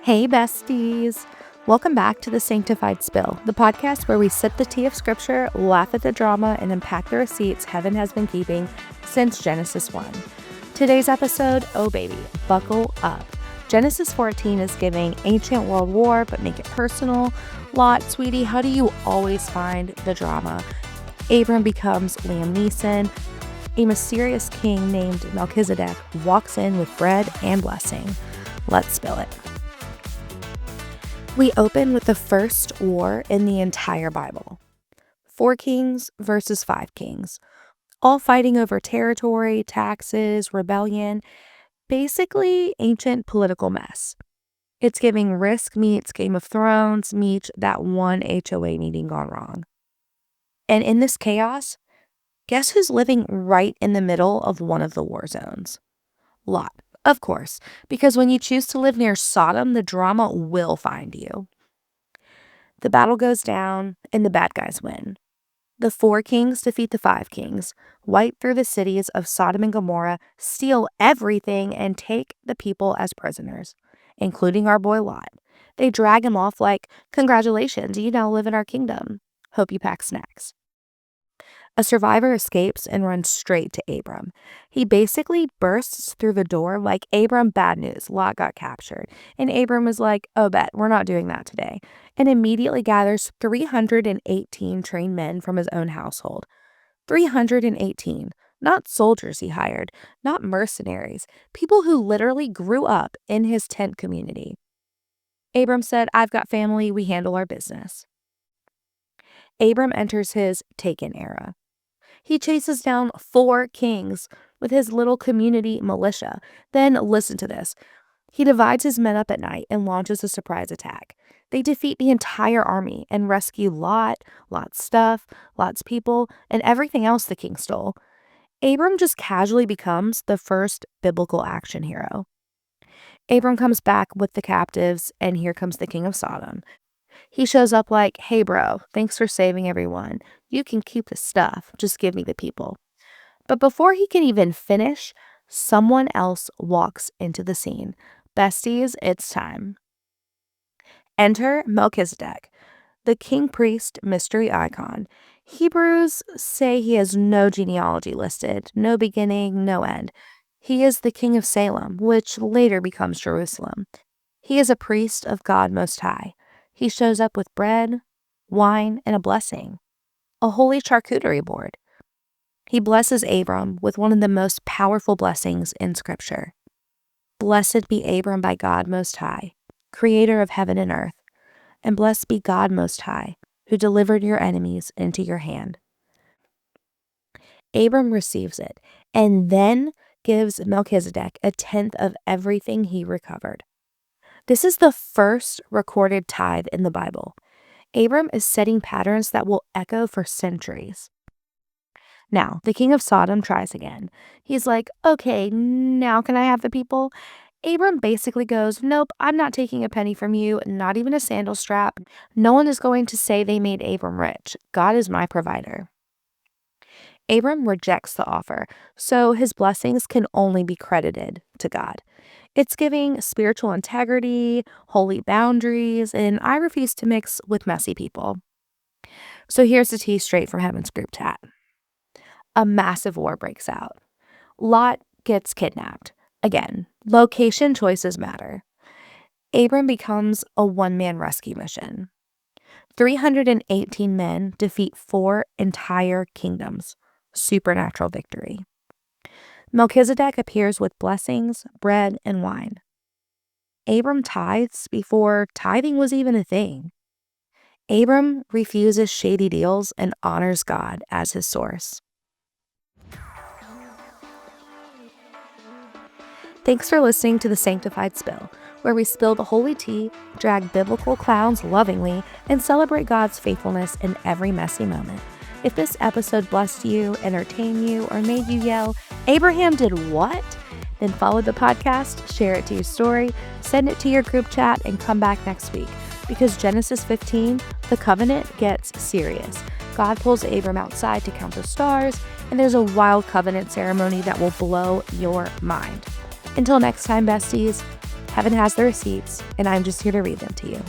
Hey, besties! Welcome back to the Sanctified Spill, the podcast where we sip the tea of Scripture, laugh at the drama, and unpack the receipts heaven has been keeping since Genesis 1. Today's episode, oh baby, buckle up. Genesis 14 is giving ancient world war, but make it personal. Lot, sweetie, how do you always find the drama? Abram becomes Liam Neeson. A mysterious king named Melchizedek walks in with bread and blessing. Let's spill it. We open with the first war in the entire Bible. 4 kings versus 5 kings, all fighting over territory, taxes, rebellion, basically ancient political mess. It's giving Risk meets Game of Thrones meets that one HOA meeting gone wrong. And in this chaos, guess who's living right in the middle of one of the war zones? Lot. Of course, because when you choose to live near Sodom, the drama will find you. The battle goes down, and the bad guys win. The 4 kings defeat the 5 kings, wipe through the cities of Sodom and Gomorrah, steal everything, and take the people as prisoners, including our boy Lot. They drag him off like, "Congratulations, you now live in our kingdom. Hope you pack snacks." A survivor escapes and runs straight to Abram. He basically bursts through the door like, "Abram, bad news, Lot got captured." And Abram is like, "Oh, bet, we're not doing that today." And immediately gathers 318 trained men from his own household. 318. Not soldiers he hired, not mercenaries, people who literally grew up in his tent community. Abram said, "I've got family, we handle our business." Abram enters his taken era. He chases down 4 kings with his little community militia. Then, listen to this. He divides his men up at night and launches a surprise attack. They defeat the entire army and rescue Lot, Lot's stuff, Lot's people, and everything else the king stole. Abram just casually becomes the first biblical action hero. Abram comes back with the captives, and here comes the king of Sodom. He shows up like, "Hey bro, thanks for saving everyone. You can keep the stuff, just give me the people." But before he can even finish, someone else walks into the scene. Besties, it's time. Enter Melchizedek, the king priest mystery icon. Hebrews say he has no genealogy listed, no beginning, no end. He is the king of Salem, which later becomes Jerusalem. He is a priest of God Most High. He shows up with bread, wine, and a blessing, a holy charcuterie board. He blesses Abram with one of the most powerful blessings in Scripture. "Blessed be Abram by God Most High, creator of heaven and earth, and blessed be God Most High, who delivered your enemies into your hand." Abram receives it and then gives Melchizedek 1/10 of everything he recovered. This is the first recorded tithe in the Bible. Abram is setting patterns that will echo for centuries. Now, the king of Sodom tries again. He's like, "Okay, now can I have the people?" Abram basically goes, "Nope, I'm not taking a penny from you, not even a sandal strap. No one is going to say they made Abram rich. God is my provider." Abram rejects the offer, so his blessings can only be credited to God. It's giving spiritual integrity, holy boundaries, and I refuse to mix with messy people. So here's the tea straight from Heaven's group chat. A massive war breaks out. Lot gets kidnapped. Again, location choices matter. Abram becomes a one-man rescue mission. 318 men defeat 4 entire kingdoms. Supernatural victory. Melchizedek appears with blessings, bread, and wine. Abram tithes before tithing was even a thing. Abram refuses shady deals and honors God as his source. Thanks for listening to the Sanctified Spill, where we spill the holy tea, drag biblical clowns lovingly, and celebrate God's faithfulness in every messy moment. If this episode blessed you, entertained you, or made you yell, "Abraham did what?" then follow the podcast, share it to your story, send it to your group chat, and come back next week. Because Genesis 15, the covenant gets serious. God pulls Abram outside to count the stars, and there's a wild covenant ceremony that will blow your mind. Until next time, besties, Heaven has the receipts, and I'm just here to read them to you.